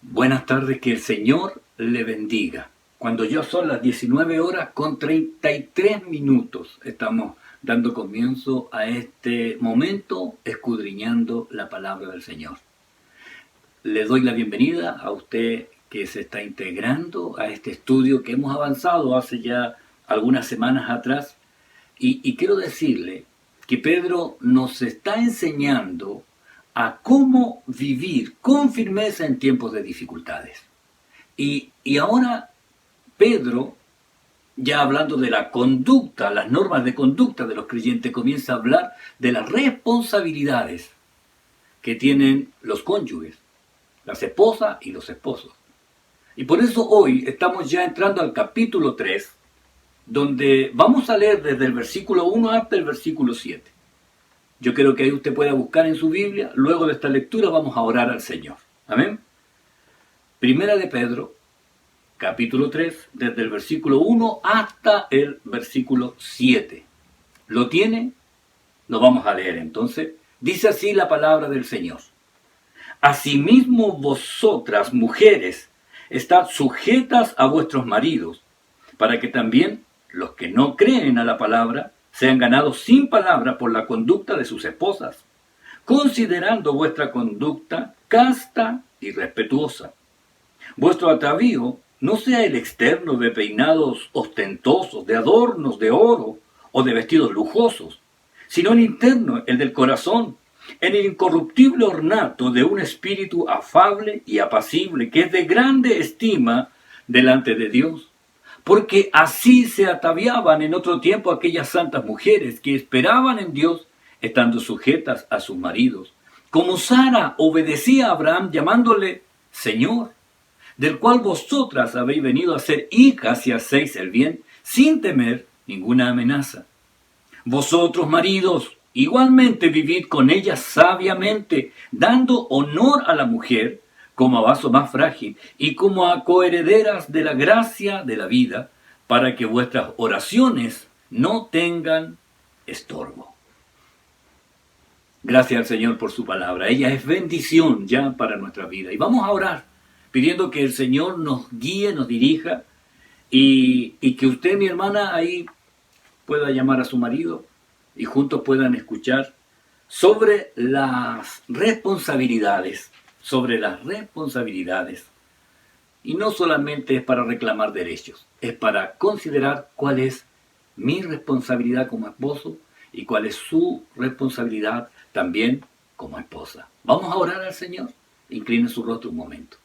Buenas tardes, que el Señor le bendiga. Cuando ya son las 19 horas con 33 minutos, estamos dando comienzo a este momento escudriñando la palabra del Señor. Le doy la bienvenida a usted que se está integrando a este estudio que hemos avanzado hace ya algunas semanas atrás. Y quiero decirle que Pedro nos está enseñando a cómo vivir con firmeza en tiempos de dificultades. Y ahora Pedro, ya hablando de la conducta, las normas de conducta de los creyentes, comienza a hablar de las responsabilidades que tienen los cónyuges, las esposas y los esposos. Y por eso hoy estamos ya entrando al capítulo 3, donde vamos a leer desde el versículo 1 hasta el versículo 7. Yo quiero que ahí usted pueda buscar en su Biblia. Luego de esta lectura vamos a orar al Señor. Amén. Primera de Pedro, capítulo 3, desde el versículo 1 hasta el versículo 7. ¿Lo tiene? Lo vamos a leer entonces. Dice así la palabra del Señor. Asimismo vosotras, mujeres, estad sujetas a vuestros maridos, para que también los que no creen a la palabra sean ganados sin palabra por la conducta de sus esposas, considerando vuestra conducta casta y respetuosa. Vuestro atavío no sea el externo de peinados ostentosos, de adornos de oro o de vestidos lujosos, sino el interno, el del corazón, en el incorruptible ornato de un espíritu afable y apacible, que es de grande estima delante de Dios. Porque así se ataviaban en otro tiempo aquellas santas mujeres que esperaban en Dios, estando sujetas a sus maridos, como Sara obedecía a Abraham llamándole Señor, del cual vosotras habéis venido a ser hijas y hacéis el bien, sin temer ninguna amenaza. Vosotros, maridos, igualmente vivid con ellas sabiamente, dando honor a la mujer como a vaso más frágil y como a coherederas de la gracia de la vida, para que vuestras oraciones no tengan estorbo. Gracias al Señor por su palabra. Ella es bendición ya para nuestra vida. Y vamos a orar, pidiendo que el Señor nos guíe, nos dirija, y que usted, mi hermana, ahí pueda llamar a su marido y juntos puedan escuchar sobre las responsabilidades. Y no solamente es para reclamar derechos, es para considerar cuál es mi responsabilidad como esposo y cuál es su responsabilidad también como esposa. Vamos a orar al Señor. Incline su rostro un momento.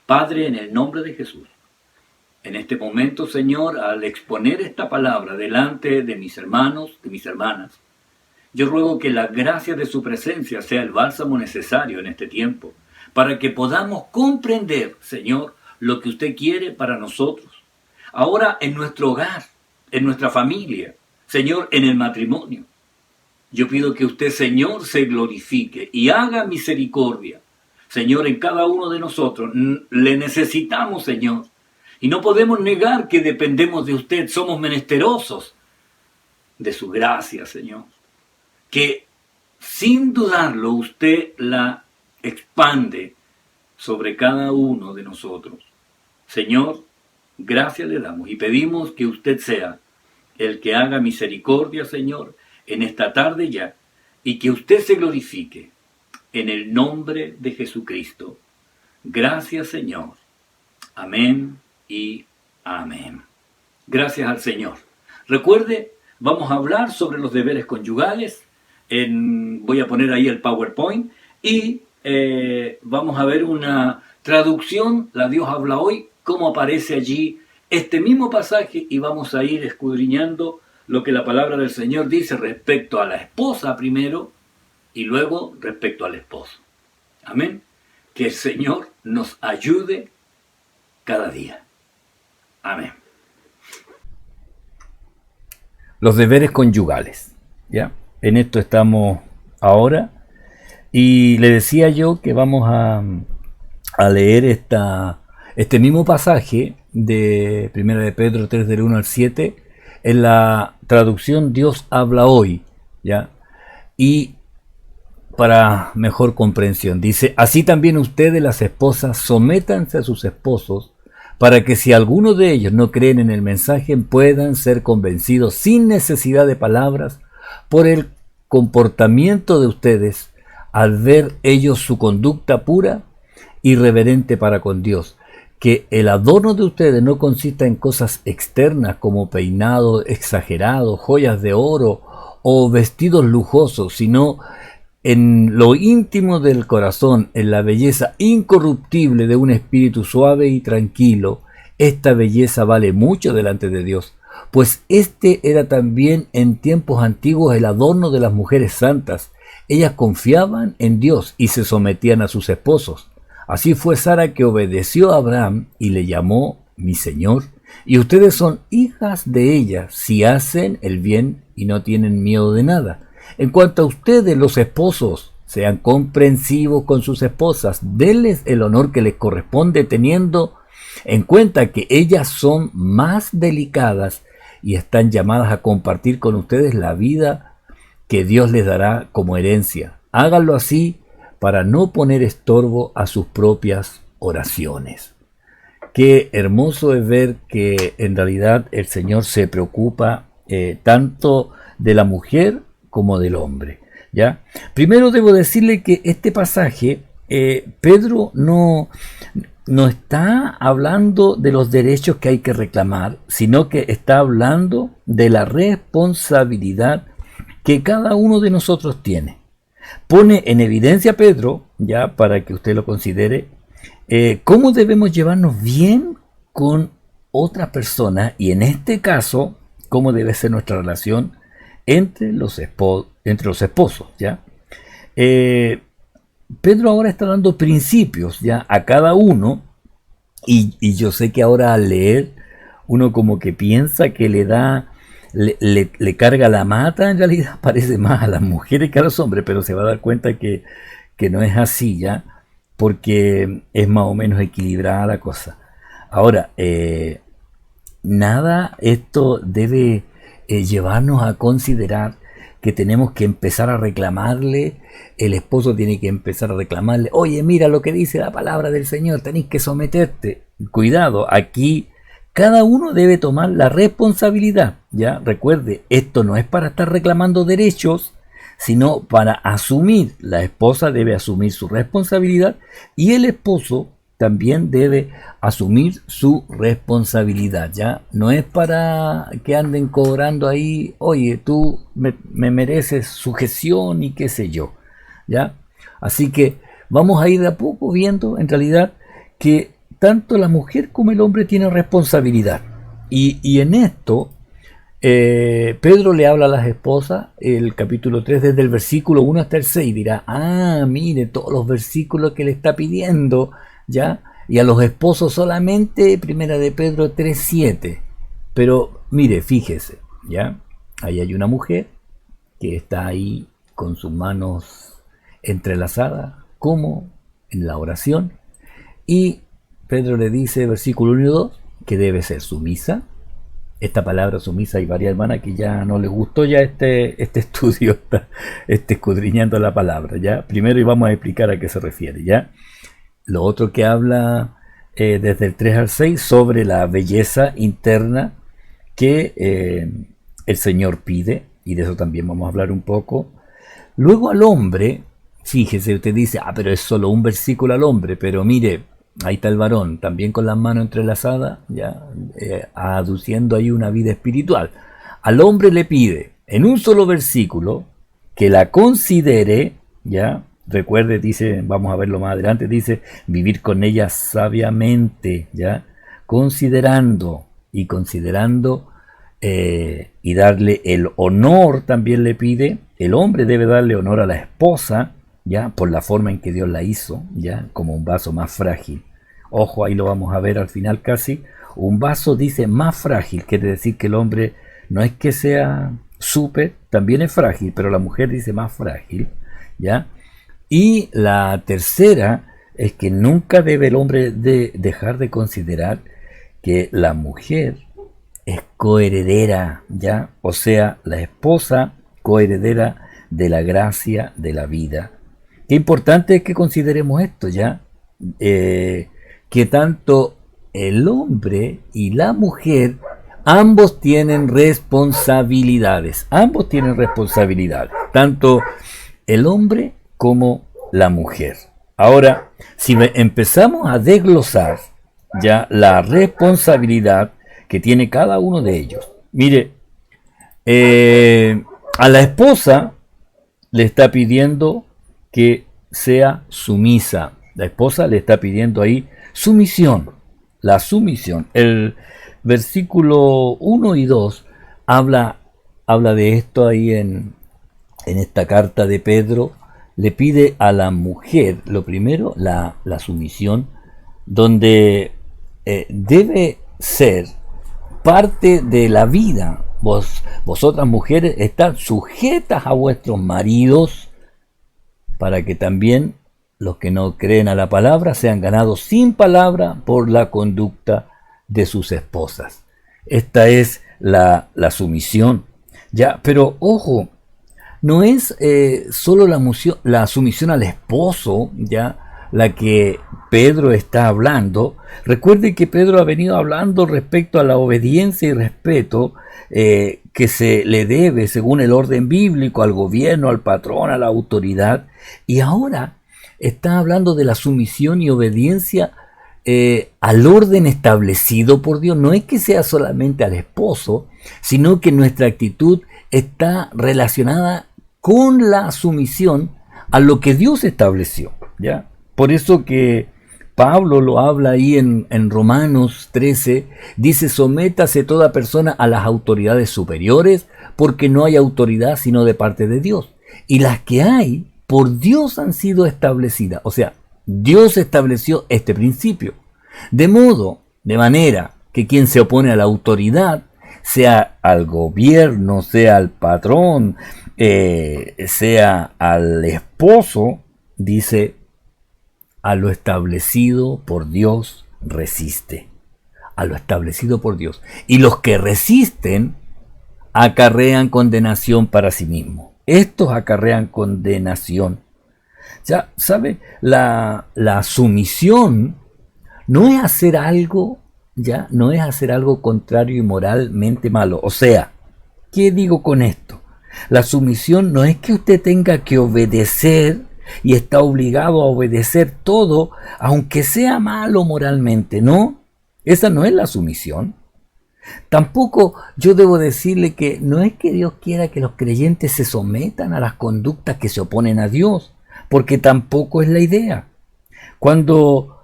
Padre, en el nombre de Jesús, en este momento, Señor, al exponer esta palabra delante de mis hermanos, de mis hermanas, yo ruego que la gracia de su presencia sea el bálsamo necesario en este tiempo, para que podamos comprender, Señor, lo que usted quiere para nosotros. Ahora en nuestro hogar, en nuestra familia, Señor, en el matrimonio. Yo pido que usted, Señor, se glorifique y haga misericordia. Señor, en cada uno de nosotros le necesitamos, Señor. Y no podemos negar que dependemos de usted. Somos menesterosos de su gracia, Señor. Que sin dudarlo usted la expande sobre cada uno de nosotros. Señor, gracias le damos y pedimos que usted sea el que haga misericordia, Señor, en esta tarde ya, y que usted se glorifique en el nombre de Jesucristo. Gracias, Señor. Amén y amén. Gracias al Señor. Recuerde, vamos a hablar sobre los deberes conyugales. Voy a poner ahí el PowerPoint y vamos a ver una traducción, la Dios habla hoy, cómo aparece allí este mismo pasaje, y vamos a ir escudriñando lo que la palabra del Señor dice respecto a la esposa primero y luego respecto al esposo. Amén. Que el Señor nos ayude cada día. Amén. Los deberes conyugales, ¿ya? En esto estamos ahora. Y le decía yo que vamos a leer este mismo pasaje de 1 de Pedro 3, del 1 al 7, en la traducción Dios habla hoy, ¿ya? Y para mejor comprensión. Dice, así también ustedes, las esposas, sométanse a sus esposos, para que si alguno de ellos no creen en el mensaje, puedan ser convencidos sin necesidad de palabras por el comportamiento de ustedes, al ver ellos su conducta pura y reverente para con Dios. Que el adorno de ustedes no consista en cosas externas como peinado exagerado, joyas de oro o vestidos lujosos, sino en lo íntimo del corazón, en la belleza incorruptible de un espíritu suave y tranquilo. Esta belleza vale mucho delante de Dios, pues este era también en tiempos antiguos el adorno de las mujeres santas. Ellas confiaban en Dios y se sometían a sus esposos. Así fue Sara, que obedeció a Abraham y le llamó mi Señor. Y ustedes son hijas de ella si hacen el bien y no tienen miedo de nada. En cuanto a ustedes, los esposos, sean comprensivos con sus esposas, denles el honor que les corresponde, teniendo en cuenta que ellas son más delicadas y están llamadas a compartir con ustedes la vida que Dios les dará como herencia. Háganlo así para no poner estorbo a sus propias oraciones. Qué hermoso es ver que en realidad el Señor se preocupa tanto de la mujer como del hombre, ¿ya? Primero debo decirle que este pasaje, Pedro no está hablando de los derechos que hay que reclamar, sino que está hablando de la responsabilidad que cada uno de nosotros tiene. Pone en evidencia Pedro, ya para que usted lo considere, cómo debemos llevarnos bien con otra persona, y en este caso, cómo debe ser nuestra relación entre los esposos, ¿ya? Pedro ahora está dando principios, ¿ya?, a cada uno, y yo sé que ahora al leer, uno como que piensa que le carga la mata. En realidad parece más a las mujeres que a los hombres, pero se va a dar cuenta que no es así, ¿ya?, porque es más o menos equilibrada la cosa. Ahora, nada, esto debe llevarnos a considerar que tenemos que empezar a reclamarle, el esposo tiene que empezar a reclamarle, oye, mira lo que dice la palabra del Señor, tenés que someterte. Cuidado, aquí cada uno debe tomar la responsabilidad, ¿ya? Recuerde, esto no es para estar reclamando derechos, sino para asumir. La esposa debe asumir su responsabilidad y el esposo también debe asumir su responsabilidad, ¿ya? No es para que anden cobrando ahí, oye, tú me mereces sujeción y qué sé yo, ¿ya? Así que vamos a ir de a poco viendo en realidad que tanto la mujer como el hombre tienen responsabilidad. Y en esto, Pedro le habla a las esposas, el capítulo 3, desde el versículo 1 hasta el 6, dirá, mire todos los versículos que le está pidiendo, ¿ya? Y a los esposos solamente, primera de Pedro 3:7. Pero mire, fíjese, ¿ya? Ahí hay una mujer que está ahí con sus manos entrelazadas, como en la oración, y Pedro le dice, versículo 1 y 2, que debe ser sumisa. Esta palabra sumisa, hay varias hermanas que ya no les gustó ya este estudio, escudriñando la palabra, ¿ya? Primero y vamos a explicar a qué se refiere, ¿ya? Lo otro que habla desde el 3 al 6 sobre la belleza interna que el Señor pide, y de eso también vamos a hablar un poco. Luego al hombre, fíjese, usted dice, pero es solo un versículo al hombre, pero mire, ahí está el varón, también con las manos entrelazadas, ya aduciendo ahí una vida espiritual. Al hombre le pide, en un solo versículo, que la considere, ya. Recuerde, dice, vamos a verlo más adelante, dice, vivir con ella sabiamente, ¿ya? Considerando y darle el honor, también le pide. El hombre debe darle honor a la esposa, ¿ya? Por la forma en que Dios la hizo, ¿ya? Como un vaso más frágil. Ojo, ahí lo vamos a ver al final casi. Un vaso, dice, más frágil, quiere decir que el hombre no es que sea súper, también es frágil, pero la mujer dice más frágil, ¿ya? Y la tercera es que nunca debe el hombre dejar de considerar que la mujer es coheredera, ¿ya? O sea, la esposa coheredera de la gracia de la vida Qué importante es que consideremos esto ya, que tanto el hombre y la mujer, ambos tienen responsabilidades, tanto el hombre como la mujer. Ahora, si empezamos a desglosar ya la responsabilidad que tiene cada uno de ellos, mire, a la esposa le está pidiendo que sea sumisa. La esposa le está pidiendo ahí sumisión, la sumisión. El versículo 1 y 2 habla de esto ahí en esta carta de Pedro. Le pide a la mujer, lo primero, la sumisión, donde debe ser parte de la vida. Vosotras mujeres están sujetas a vuestros maridos, para que también los que no creen a la palabra sean ganados sin palabra por la conducta de sus esposas. Esta es la sumisión. Ya, pero ojo, no es solo la sumisión al esposo, ya, la que Pedro está hablando. Recuerde que Pedro ha venido hablando respecto a la obediencia y respeto que se le debe, según el orden bíblico, al gobierno, al patrón, a la autoridad. Y ahora está hablando de la sumisión y obediencia al orden establecido por Dios. No es que sea solamente al esposo, sino que nuestra actitud está relacionada con la sumisión a lo que Dios estableció, ¿ya? Por eso que Pablo lo habla ahí en Romanos 13, dice: sométase toda persona a las autoridades superiores, porque no hay autoridad sino de parte de Dios. Y las que hay, por Dios han sido establecidas. O sea, Dios estableció este principio. De manera que quien se opone a la autoridad, sea al gobierno, sea al patrón, sea al esposo, dice: a lo establecido por Dios resiste. A lo establecido por Dios. Y los que resisten acarrean condenación para sí mismos. Estos acarrean condenación. Ya, ¿sabe? La sumisión no es hacer algo, ya, no es hacer algo contrario y moralmente malo. O sea, ¿qué digo con esto? La sumisión no es que usted tenga que obedecer y está obligado a obedecer todo, aunque sea malo moralmente, ¿no? Esa no es la sumisión. Tampoco yo debo decirle que no es que Dios quiera que los creyentes se sometan a las conductas que se oponen a Dios, porque tampoco es la idea. Cuando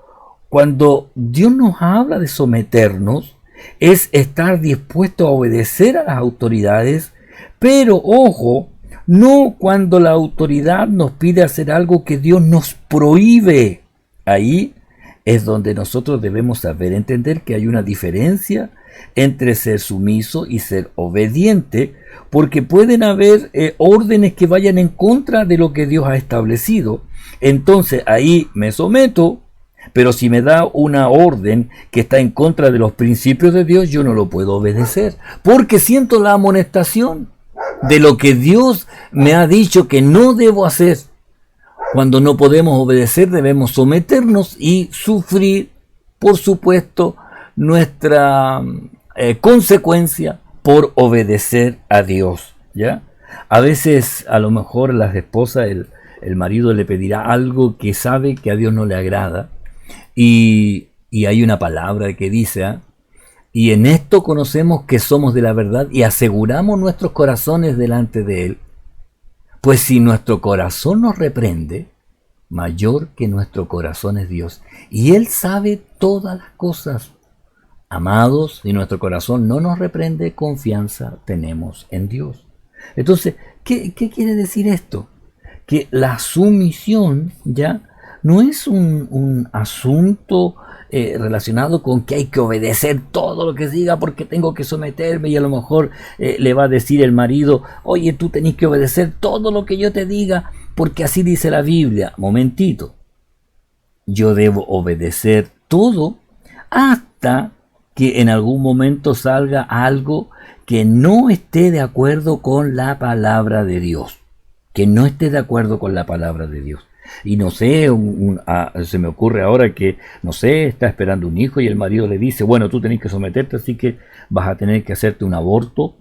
Dios nos habla de someternos, es estar dispuesto a obedecer a las autoridades, pero ojo, no cuando la autoridad nos pide hacer algo que Dios nos prohíbe. Ahí es donde nosotros debemos saber entender que hay una diferencia entre ser sumiso y ser obediente, porque pueden haber órdenes que vayan en contra de lo que Dios ha establecido. Entonces ahí me someto, pero si me da una orden que está en contra de los principios de Dios, yo no lo puedo obedecer, porque siento la amonestación de lo que Dios me ha dicho que no debo hacer. Cuando no podemos obedecer, debemos someternos y sufrir, por supuesto, nuestra consecuencia por obedecer a Dios, ¿ya? A veces, a lo mejor, las esposas, el marido le pedirá algo que sabe que a Dios no le agrada, y hay una palabra que dice: y en esto conocemos que somos de la verdad y aseguramos nuestros corazones delante de Él. Pues si nuestro corazón nos reprende, mayor que nuestro corazón es Dios, y Él sabe todas las cosas. Amados, si nuestro corazón no nos reprende, confianza tenemos en Dios. Entonces, ¿qué quiere decir esto? Que la sumisión ya no es un asunto relacionado con que hay que obedecer todo lo que diga porque tengo que someterme, y a lo mejor le va a decir el marido: oye, tú tenés que obedecer todo lo que yo te diga porque así dice la Biblia. Momentito, yo debo obedecer todo hasta que en algún momento salga algo que no esté de acuerdo con la palabra de Dios, que no esté de acuerdo con la palabra de Dios. Y no sé, se me ocurre ahora que, no sé, está esperando un hijo y el marido le dice, bueno, tú tenés que someterte, así que vas a tener que hacerte un aborto.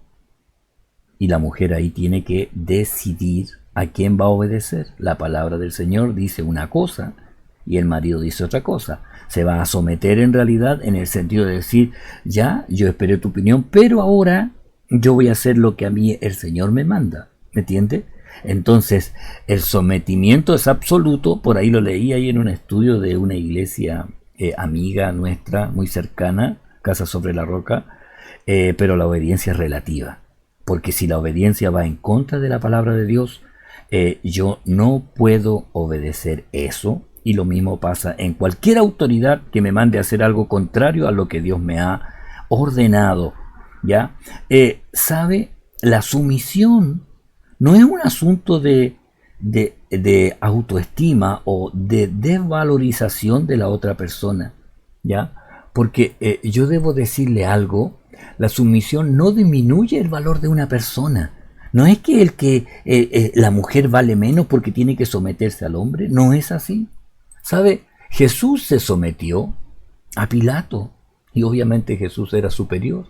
Y la mujer ahí tiene que decidir a quién va a obedecer. La palabra del Señor dice una cosa y el marido dice otra cosa. Se va a someter en realidad en el sentido de decir, ya, yo esperé tu opinión, pero ahora yo voy a hacer lo que a mí el Señor me manda. ¿Me entiende? Entonces, el sometimiento es absoluto. Por ahí lo leí ahí en un estudio de una iglesia amiga nuestra, muy cercana, Casa sobre la Roca, pero la obediencia es relativa. Porque si la obediencia va en contra de la palabra de Dios, yo no puedo obedecer eso. Y lo mismo pasa en cualquier autoridad que me mande a hacer algo contrario a lo que Dios me ha ordenado. ¿Ya? ¿Sabe? La sumisión no es un asunto de autoestima o de desvalorización de la otra persona. ¿Ya? Porque yo debo decirle algo. La sumisión no disminuye el valor de una persona. No es que la mujer vale menos porque tiene que someterse al hombre. No es así. ¿Sabe? Jesús se sometió a Pilato y obviamente Jesús era superior.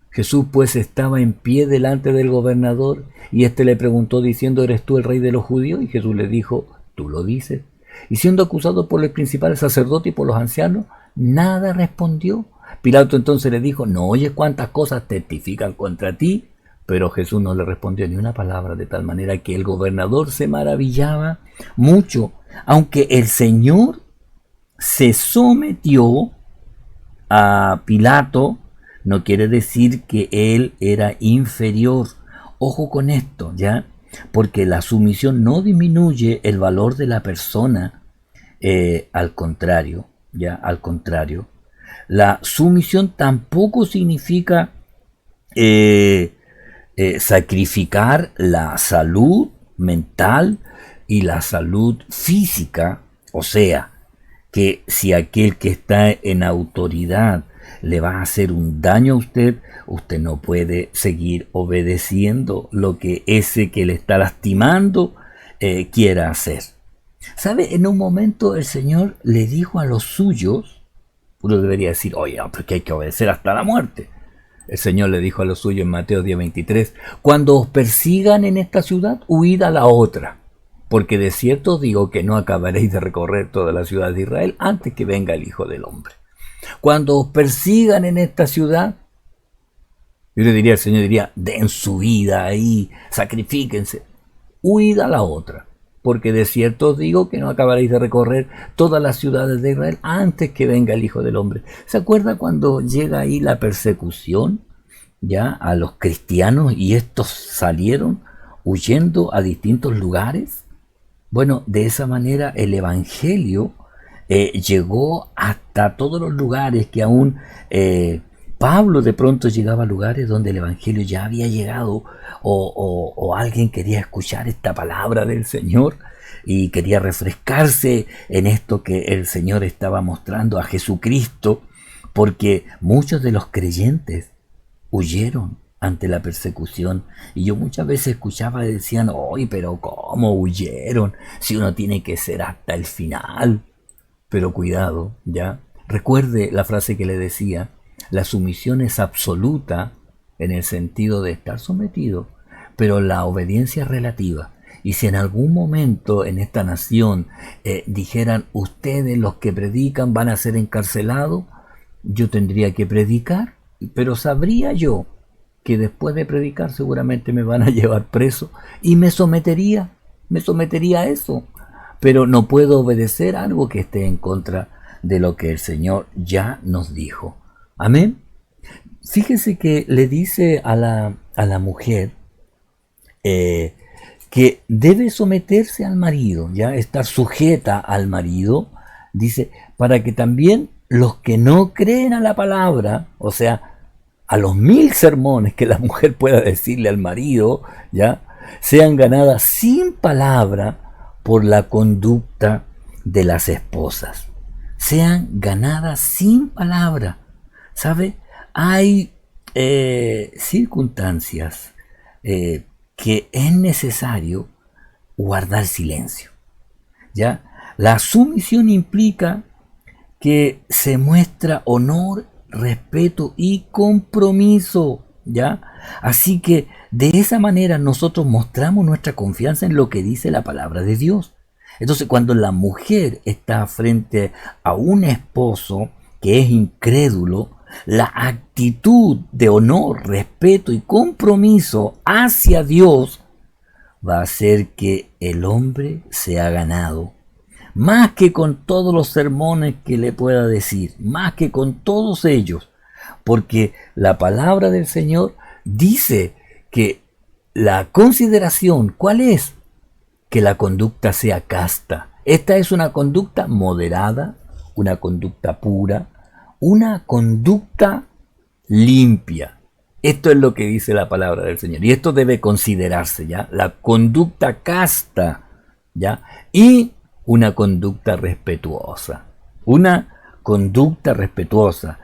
Jesús pues estaba en pie delante del gobernador y éste le preguntó diciendo, ¿eres tú el rey de los judíos? Y Jesús le dijo, tú lo dices. Y siendo acusado por el principal sacerdote y por los ancianos, nada respondió. Pilato entonces le dijo, no oyes cuántas cosas testifican contra ti. Pero Jesús no le respondió ni una palabra, de tal manera que el gobernador se maravillaba mucho. Aunque el Señor se sometió a Pilato, no quiere decir que él era inferior. Ojo con esto, ¿ya? Porque la sumisión no disminuye el valor de la persona, al contrario, ¿ya? Al contrario. La sumisión tampoco significa eh, sacrificar la salud mental y la salud física. O sea, que si aquel que está en autoridad le va a hacer un daño a usted, usted no puede seguir obedeciendo lo que ese que le está lastimando quiera hacer. ¿Sabe? En un momento el Señor le dijo a los suyos, uno debería decir, oye, porque hay que obedecer hasta la muerte. El Señor le dijo a los suyos en Mateo 10:23, cuando os persigan en esta ciudad, huid a la otra. Porque de cierto os digo que no acabaréis de recorrer toda la ciudad de Israel antes que venga el Hijo del Hombre. Cuando os persigan en esta ciudad, yo le diría, el Señor diría, den su vida ahí, sacrifíquense, huid a la otra. Porque de cierto os digo que no acabaréis de recorrer todas las ciudades de Israel antes que venga el Hijo del Hombre. ¿Se acuerda cuando llega ahí la persecución ya a los cristianos y estos salieron huyendo a distintos lugares? Bueno, de esa manera el Evangelio llegó hasta todos los lugares que aún Pablo de pronto llegaba a lugares donde el Evangelio ya había llegado o alguien quería escuchar esta palabra del Señor y quería refrescarse en esto que el Señor estaba mostrando a Jesucristo, porque muchos de los creyentes huyeron ante la persecución. Y yo muchas veces escuchaba y decían, oye, pero ¿cómo huyeron? Si uno tiene que ser hasta el final. Pero cuidado, ¿ya? Recuerde la frase que le decía, la sumisión es absoluta en el sentido de estar sometido, pero la obediencia es relativa. Y si en algún momento en esta nación dijeran, ustedes los que predican van a ser encarcelados, yo tendría que predicar, pero sabría yo que después de predicar seguramente me van a llevar preso y me sometería a eso. Pero no puedo obedecer algo que esté en contra de lo que el Señor ya nos dijo. Amén. Fíjese que le dice a la mujer que debe someterse al marido, ya estar sujeta al marido, dice, para que también los que no creen a la palabra, o sea, a los 1000 sermones que la mujer pueda decirle al marido, ya, sean ganadas sin palabra por la conducta de las esposas. Sean ganadas sin palabra. ¿Sabe? Hay circunstancias que es necesario guardar silencio. ¿ya? La sumisión implica que se muestra honor, respeto y compromiso, ¿ya? Así que de esa manera nosotros mostramos nuestra confianza en lo que dice la palabra de Dios. Entonces, cuando la mujer está frente a un esposo que es incrédulo, la actitud de honor, respeto y compromiso hacia Dios va a hacer que el hombre sea ganado. Más que con todos los sermones que le pueda decir, más que con todos ellos, porque la palabra del Señor dice que la consideración, ¿cuál es? Que la conducta sea casta. Esta es una conducta moderada, una conducta pura, una conducta limpia. Esto es lo que dice la palabra del Señor. Y esto debe considerarse, ¿ya? La conducta casta, ¿ya? Y una conducta respetuosa. Una conducta respetuosa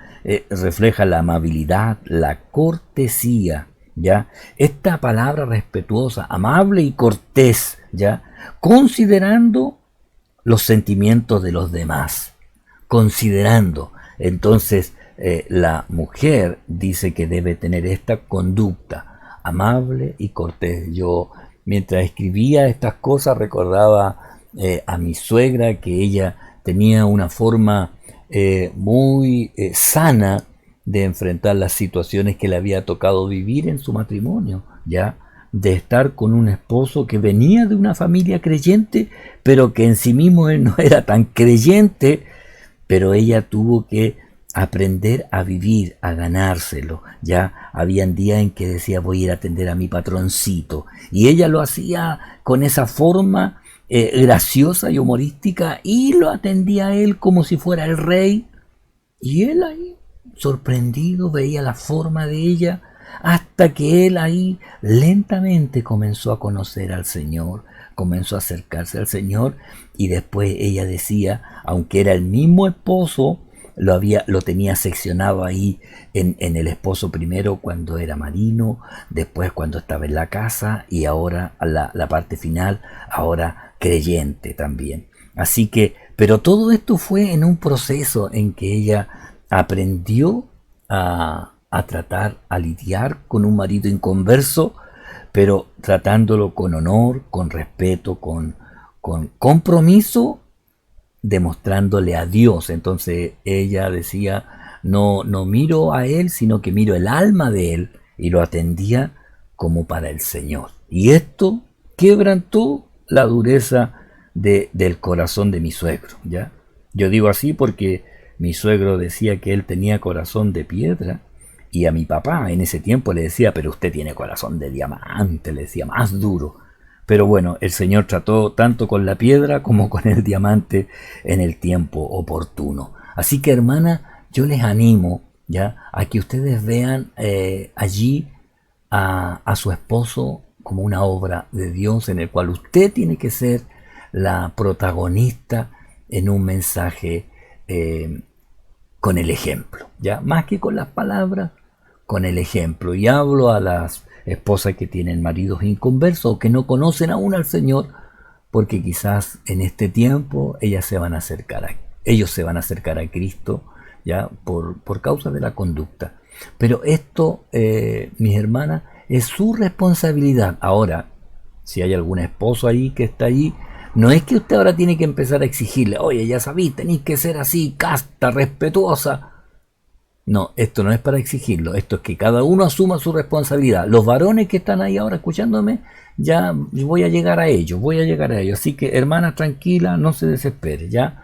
refleja la amabilidad, la cortesía, ¿ya? Esta palabra respetuosa, amable y cortés, ¿ya? Considerando los sentimientos de los demás. Considerando. Entonces, la mujer dice que debe tener esta conducta amable y cortés. Yo, mientras escribía estas cosas, recordaba a mi suegra que ella tenía una forma muy sana de enfrentar las situaciones que le había tocado vivir en su matrimonio, ya de estar con un esposo que venía de una familia creyente, pero que en sí mismo él no era tan creyente, pero ella tuvo que aprender a vivir, a ganárselo. Ya habían días en que decía voy a ir a atender a mi patroncito, y ella lo hacía con esa forma graciosa y humorística, y lo atendía a él como si fuera el rey, y él ahí sorprendido veía la forma de ella, hasta que él ahí lentamente comenzó a conocer al Señor, comenzó a acercarse al Señor, y después ella decía, aunque era el mismo esposo, lo tenía seccionado ahí en el esposo primero cuando era marino, después cuando estaba en la casa, y ahora la parte final, ahora creyente también. Así que, pero todo esto fue en un proceso en que ella aprendió a tratar, a lidiar con un marido inconverso, pero tratándolo con honor, con respeto, con compromiso, demostrándole a Dios. Entonces ella decía, no miro a él, sino que miro el alma de él, y lo atendía como para el Señor. Y esto quebrantó la dureza del corazón de mi suegro, ¿ya? Yo digo así porque mi suegro decía que él tenía corazón de piedra, y a mi papá en ese tiempo le decía, pero usted tiene corazón de diamante, le decía, más duro. Pero bueno, el Señor trató tanto con la piedra como con el diamante en el tiempo oportuno. Así que, hermana, yo les animo, ¿ya?, a que ustedes vean allí a su esposo como una obra de Dios, en el cual usted tiene que ser la protagonista en un mensaje con el ejemplo, ¿ya? Más que con las palabras, con el ejemplo. Y hablo a las esposas que tienen maridos inconversos o que no conocen aún al Señor, porque quizás en este tiempo ellos se van a acercar a Cristo, ¿ya? Por causa de la conducta. Pero esto, mis hermanas, es su responsabilidad. Ahora, si hay algún esposo ahí que está ahí, no es que usted ahora tiene que empezar a exigirle, oye, ya sabí, tenéis que ser así, casta, respetuosa. No, esto no es para exigirlo, esto es que cada uno asuma su responsabilidad. Los varones que están ahí ahora escuchándome, ya voy a llegar a ellos. Así que, hermana, tranquila, no se desespere, ¿ya?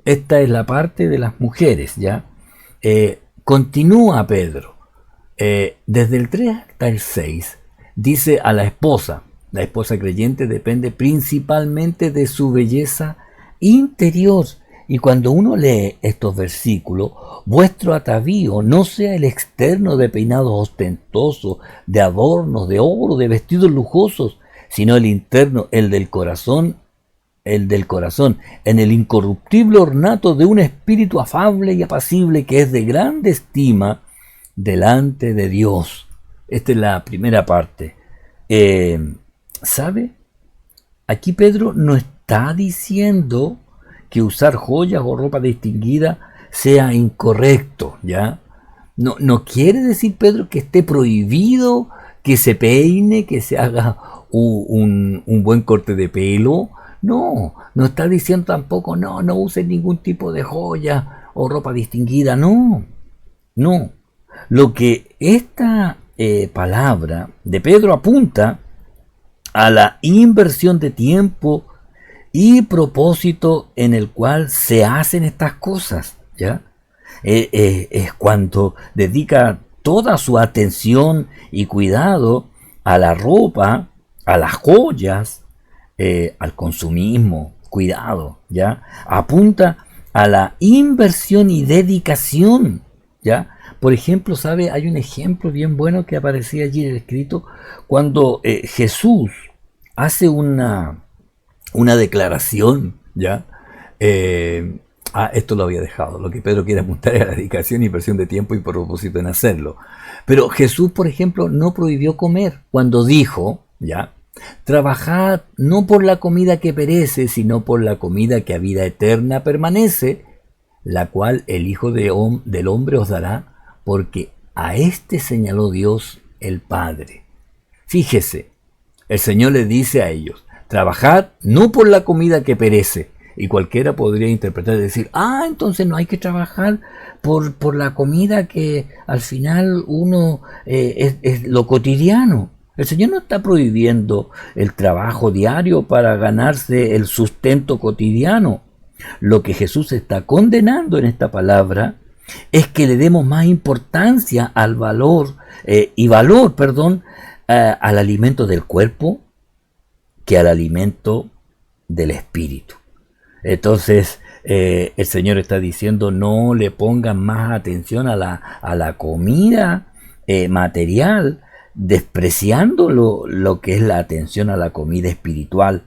Esta es la parte de las mujeres, ¿ya? Continúa Pedro, desde el 3 hasta el 6, dice a la esposa creyente depende principalmente de su belleza interior. Y cuando uno lee estos versículos, vuestro atavío no sea el externo de peinados ostentosos, de adornos, de oro, de vestidos lujosos, sino el interno, el del corazón, en el incorruptible ornato de un espíritu afable y apacible que es de grande estima delante de Dios. Esta es la primera parte. ¿Sabe? Aquí Pedro está diciendo que usar joyas o ropa distinguida sea incorrecto, ¿ya? No quiere decir, Pedro, que esté prohibido que se peine, que se haga un buen corte de pelo. No está diciendo tampoco, no usen ningún tipo de joya o ropa distinguida. No. Lo que esta palabra de Pedro apunta a la inversión de tiempo y propósito en el cual se hacen estas cosas, ¿ya? Es cuando dedica toda su atención y cuidado a la ropa, a las joyas, al consumismo, cuidado, ¿ya? Apunta a la inversión y dedicación, ¿ya? Por ejemplo, ¿sabe? Hay un ejemplo bien bueno que aparecía allí en el escrito cuando Jesús hace una declaración, ¿ya? Esto lo había dejado. Lo que Pedro quiere apuntar es a la dedicación, inversión de tiempo y propósito en hacerlo. Pero Jesús, por ejemplo, no prohibió comer cuando dijo, ¿ya? Trabajad no por la comida que perece, sino por la comida que a vida eterna permanece, la cual el Hijo del Hombre os dará, porque a este señaló Dios el Padre. Fíjese, el Señor les dice a ellos, trabajad no por la comida que perece. Y cualquiera podría interpretar y decir, entonces no hay que trabajar por la comida que al final uno es lo cotidiano. El Señor no está prohibiendo el trabajo diario para ganarse el sustento cotidiano. Lo que Jesús está condenando en esta palabra es que le demos más importancia al valor, al alimento del cuerpo que al alimento del espíritu. Entonces, el Señor está diciendo, no le pongan más atención a la comida material, despreciando lo que es la atención a la comida espiritual.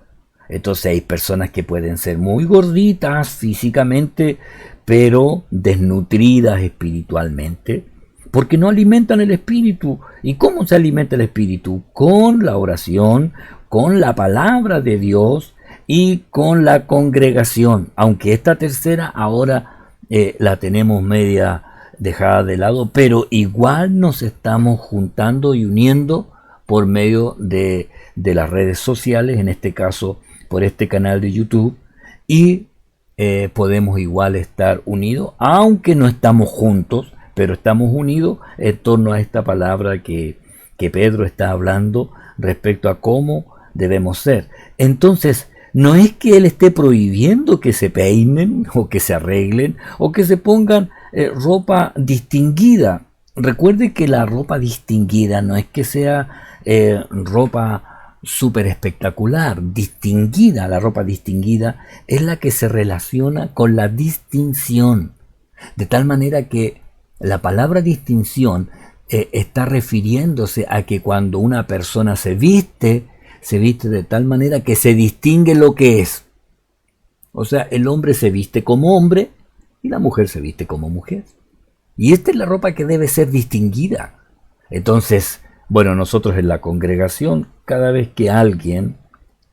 Entonces hay personas que pueden ser muy gorditas físicamente, pero desnutridas espiritualmente, porque no alimentan el espíritu. ¿Y cómo se alimenta el espíritu? Con la oración, con la palabra de Dios y con la congregación. Aunque esta tercera ahora la tenemos media dejada de lado, pero igual nos estamos juntando y uniendo por medio de las redes sociales, en este caso por este canal de YouTube, y podemos igual estar unidos, aunque no estamos juntos, pero estamos unidos en torno a esta palabra que Pedro está hablando respecto a cómo debemos ser. Entonces, no es que él esté prohibiendo que se peinen o que se arreglen o que se pongan ropa distinguida. Recuerde que la ropa distinguida no es que sea ropa súper espectacular. Distinguida, la ropa distinguida es la que se relaciona con la distinción. De tal manera que la palabra distinción está refiriéndose a que cuando una persona se viste de tal manera que se distingue lo que es. O sea, el hombre se viste como hombre y la mujer se viste como mujer. Y esta es la ropa que debe ser distinguida. Entonces, bueno, nosotros en la congregación, cada vez que alguien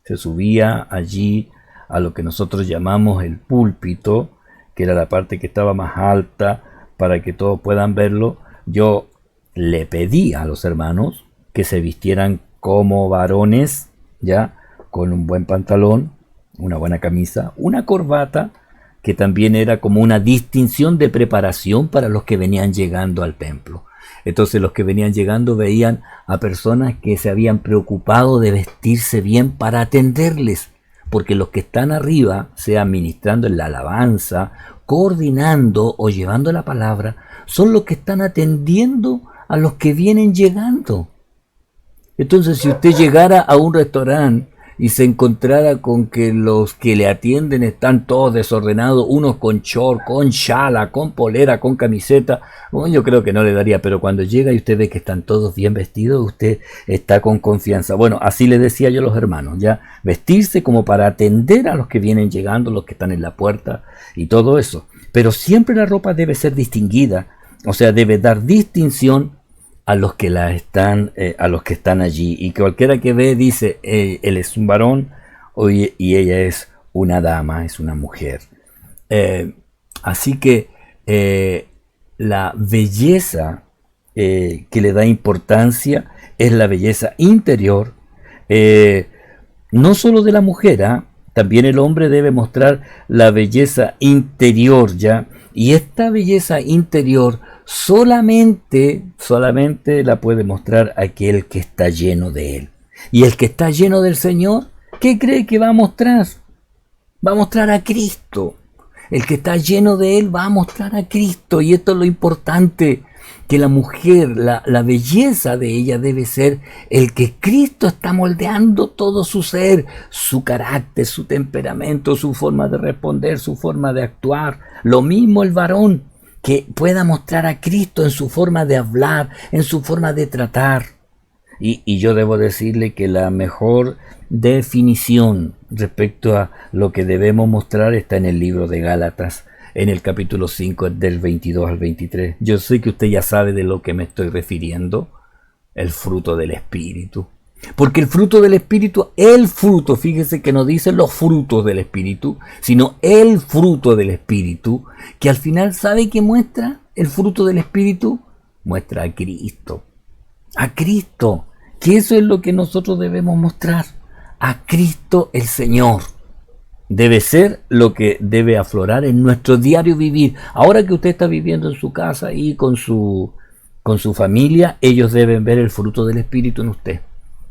se subía allí a lo que nosotros llamamos el púlpito, que era la parte que estaba más alta para que todos puedan verlo, yo le pedí a los hermanos que se vistieran como varones, ya, con un buen pantalón, una buena camisa, una corbata, que también era como una distinción de preparación para los que venían llegando al templo. Entonces los que venían llegando veían a personas que se habían preocupado de vestirse bien para atenderles, porque los que están arriba, sea ministrando en la alabanza, coordinando o llevando la palabra, son los que están atendiendo a los que vienen llegando. Entonces, si usted llegara a un restaurante y se encontrara con que los que le atienden están todos desordenados, unos con short, con chala, con polera, con camiseta, bueno, yo creo que no le daría, pero cuando llega y usted ve que están todos bien vestidos, usted está con confianza. Bueno, así le decía yo a los hermanos, ya, vestirse como para atender a los que vienen llegando, los que están en la puerta y todo eso. Pero siempre la ropa debe ser distinguida, o sea, debe dar distinción a los que a los que están allí, y cualquiera que ve dice, él es un varón y ella es una dama, es una mujer. Así que la belleza que le da importancia es la belleza interior, no solo de la mujer, también el hombre debe mostrar la belleza interior, ¿ya? Y esta belleza interior solamente la puede mostrar aquel que está lleno de él. Y el que está lleno del Señor, ¿qué cree que va a mostrar? Va a mostrar a Cristo. El que está lleno de él va a mostrar a Cristo. Y esto es lo importante, que la mujer, la belleza de ella debe ser el que Cristo está moldeando todo su ser, su carácter, su temperamento, su forma de responder, su forma de actuar. Lo mismo el varón, que pueda mostrar a Cristo en su forma de hablar, en su forma de tratar. Y yo debo decirle que la mejor definición respecto a lo que debemos mostrar está en el libro de Gálatas, en el capítulo 5, del 22 al 23. Yo sé que usted ya sabe de lo que me estoy refiriendo, el fruto del Espíritu. Porque el fruto del Espíritu, fíjese que no dice los frutos del Espíritu, sino el fruto del Espíritu, que al final, ¿sabe qué muestra el fruto del Espíritu? Muestra a Cristo. A Cristo, que eso es lo que nosotros debemos mostrar, a Cristo el Señor. Debe ser lo que debe aflorar en nuestro diario vivir. Ahora que usted está viviendo en su casa y con su familia, ellos deben ver el fruto del Espíritu en usted,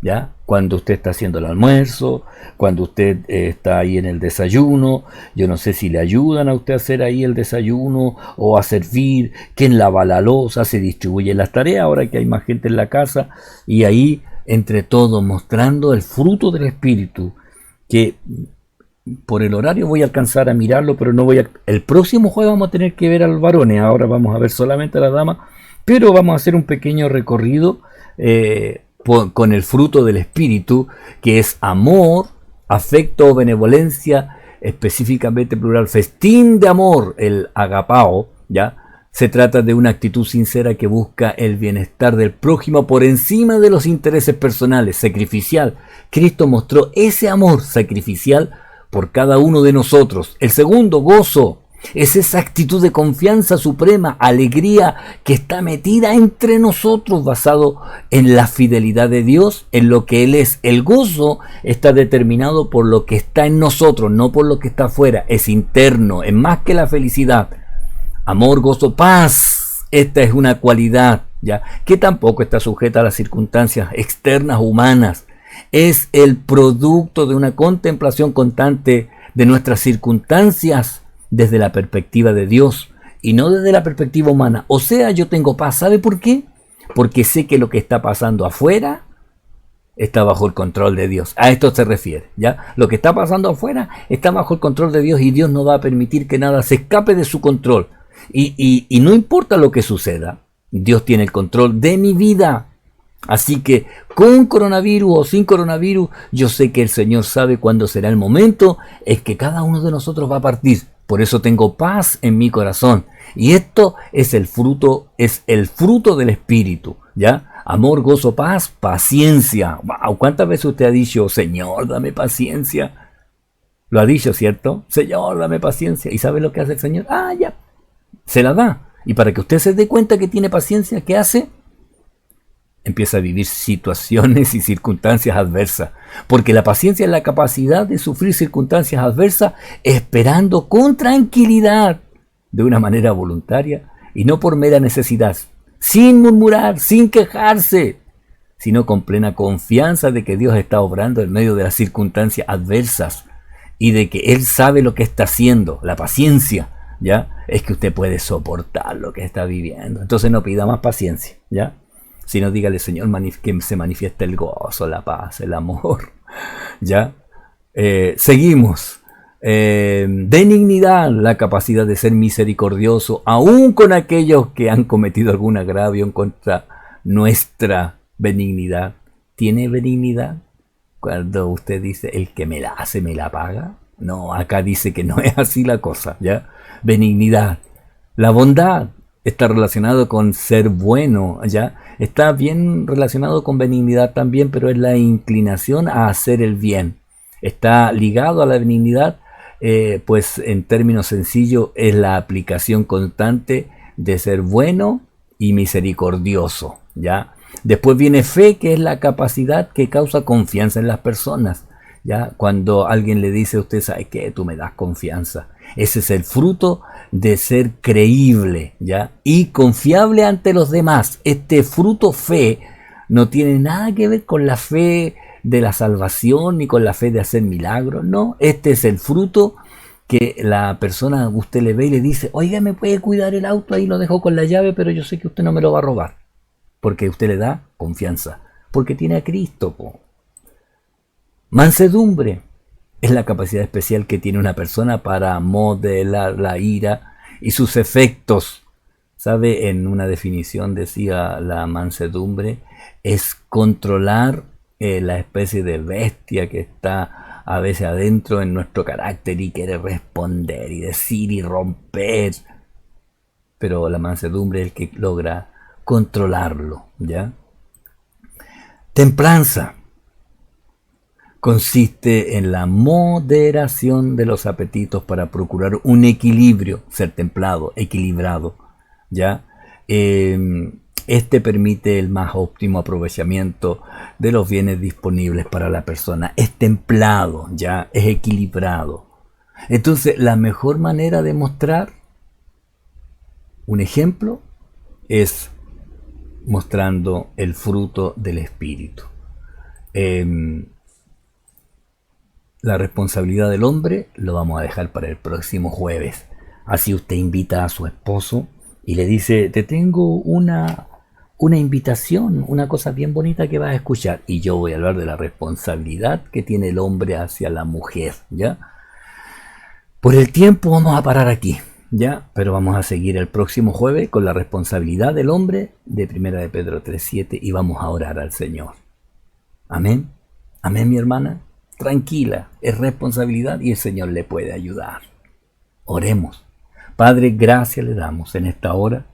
¿ya? Cuando usted está haciendo el almuerzo, cuando usted está ahí en el desayuno, yo no sé si le ayudan a usted a hacer ahí el desayuno o a servir, quién lava la loza, se distribuyen las tareas, ahora que hay más gente en la casa, y ahí entre todos mostrando el fruto del Espíritu, que por el horario voy a alcanzar a mirarlo, pero no voy a... El próximo jueves vamos a tener que ver a los varones, ahora vamos a ver solamente a las damas, pero vamos a hacer un pequeño recorrido con el fruto del Espíritu, que es amor, afecto, benevolencia, específicamente plural, festín de amor, el agapao, ¿ya? Se trata de una actitud sincera que busca el bienestar del prójimo por encima de los intereses personales, sacrificial. Cristo mostró ese amor sacrificial por cada uno de nosotros. El segundo, gozo, es esa actitud de confianza suprema, alegría que está metida entre nosotros, basado en la fidelidad de Dios, en lo que Él es. El gozo está determinado por lo que está en nosotros, no por lo que está afuera. Es interno, es más que la felicidad. Amor, gozo, paz. Esta es una cualidad, ¿ya?, que tampoco está sujeta a las circunstancias externas humanas. Es el producto de una contemplación constante de nuestras circunstancias desde la perspectiva de Dios y no desde la perspectiva humana. O sea, yo tengo paz. ¿Sabe por qué? Porque sé que lo que está pasando afuera está bajo el control de Dios. A esto se refiere, ¿ya? Lo que está pasando afuera está bajo el control de Dios y Dios no va a permitir que nada se escape de su control. Y no importa lo que suceda, Dios tiene el control de mi vida. Así que con coronavirus o sin coronavirus, yo sé que el Señor sabe cuándo será el momento en que cada uno de nosotros va a partir. Por eso tengo paz en mi corazón. Y esto es el fruto del Espíritu, ¿ya? Amor, gozo, paz, paciencia. Wow, ¿cuántas veces usted ha dicho, Señor, dame paciencia? Lo ha dicho, ¿cierto? Señor, dame paciencia. ¿Y sabe lo que hace el Señor? Ya. Se la da. Y para que usted se dé cuenta que tiene paciencia, ¿qué hace? Empieza a vivir situaciones y circunstancias adversas. Porque la paciencia es la capacidad de sufrir circunstancias adversas esperando con tranquilidad, de una manera voluntaria y no por mera necesidad, sin murmurar, sin quejarse, sino con plena confianza de que Dios está obrando en medio de las circunstancias adversas y de que Él sabe lo que está haciendo. La paciencia, ¿ya?, es que usted puede soportar lo que está viviendo. Entonces no pida más paciencia, ¿ya? Sino dígale, Señor, que se manifieste el gozo, la paz, el amor, ¿ya? Seguimos. Benignidad, la capacidad de ser misericordioso, aún con aquellos que han cometido algún agravio en contra nuestra. Benignidad. ¿Tiene benignidad? Cuando usted dice, el que me la hace, me la paga. No, acá dice que no es así la cosa, ¿ya? Benignidad. La bondad está relacionado con ser bueno, ¿ya? Está bien relacionado con benignidad también, pero es la inclinación a hacer el bien. Está ligado a la benignidad pues en términos sencillos es la aplicación constante de ser bueno y misericordioso, ¿ya? Después viene fe, que es la capacidad que causa confianza en las personas, ¿ya? Cuando alguien le dice a usted, ¿sabe qué? Tú me das confianza. Ese es el fruto de ser creíble, ¿ya? Y confiable ante los demás. Este fruto fe no tiene nada que ver con la fe de la salvación ni con la fe de hacer milagros, no. Este es el fruto que la persona, usted le ve y le dice, oiga, ¿me puede cuidar el auto? Ahí lo dejo con la llave, pero yo sé que usted no me lo va a robar. Porque usted le da confianza. Porque tiene a Cristo, po. Mansedumbre es la capacidad especial que tiene una persona para modelar la ira y sus efectos. ¿Sabe? En una definición decía la mansedumbre es controlar la especie de bestia que está a veces adentro en nuestro carácter y quiere responder y decir y romper. Pero la mansedumbre es el que logra controlarlo, ¿ya? Templanza consiste en la moderación de los apetitos para procurar un equilibrio, ser templado, equilibrado, ¿ya? Este permite el más óptimo aprovechamiento de los bienes disponibles para la persona. Es templado, ¿ya? Es equilibrado. Entonces, la mejor manera de mostrar un ejemplo es mostrando el fruto del Espíritu. La responsabilidad del hombre lo vamos a dejar para el próximo jueves. Así usted invita a su esposo y le dice, te tengo una invitación, una cosa bien bonita que vas a escuchar. Y yo voy a hablar de la responsabilidad que tiene el hombre hacia la mujer, ¿ya? Por el tiempo vamos a parar aquí, ¿ya? Pero vamos a seguir el próximo jueves con la responsabilidad del hombre de 1 de Pedro 3:7 y vamos a orar al Señor. Amén. Amén, mi hermana. Tranquila, es responsabilidad y el Señor le puede ayudar. Oremos. Padre, gracias le damos en esta hora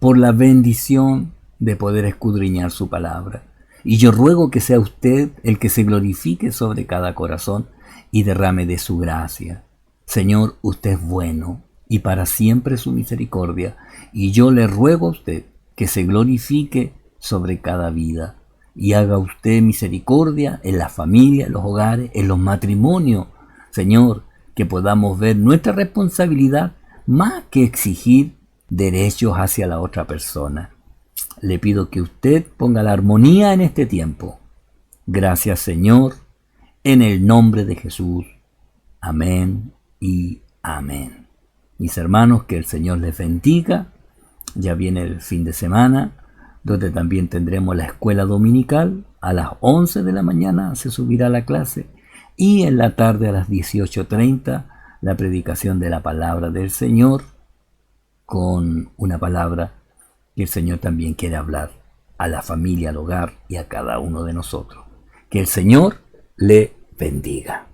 por la bendición de poder escudriñar su palabra. Y yo ruego que sea usted el que se glorifique sobre cada corazón y derrame de su gracia. Señor, usted es bueno y para siempre su misericordia. Y yo le ruego a usted que se glorifique sobre cada vida. Y haga usted misericordia en la familia, en los hogares, en los matrimonios. Señor, que podamos ver nuestra responsabilidad más que exigir derechos hacia la otra persona. Le pido que usted ponga la armonía en este tiempo. Gracias, Señor, en el nombre de Jesús. Amén y amén. Mis hermanos, que el Señor les bendiga. Ya viene el fin de semana, donde también tendremos la escuela dominical. A las 11 de la mañana se subirá la clase y en la tarde a las 18:30 la predicación de la palabra del Señor, con una palabra que el Señor también quiere hablar a la familia, al hogar y a cada uno de nosotros. Que el Señor le bendiga.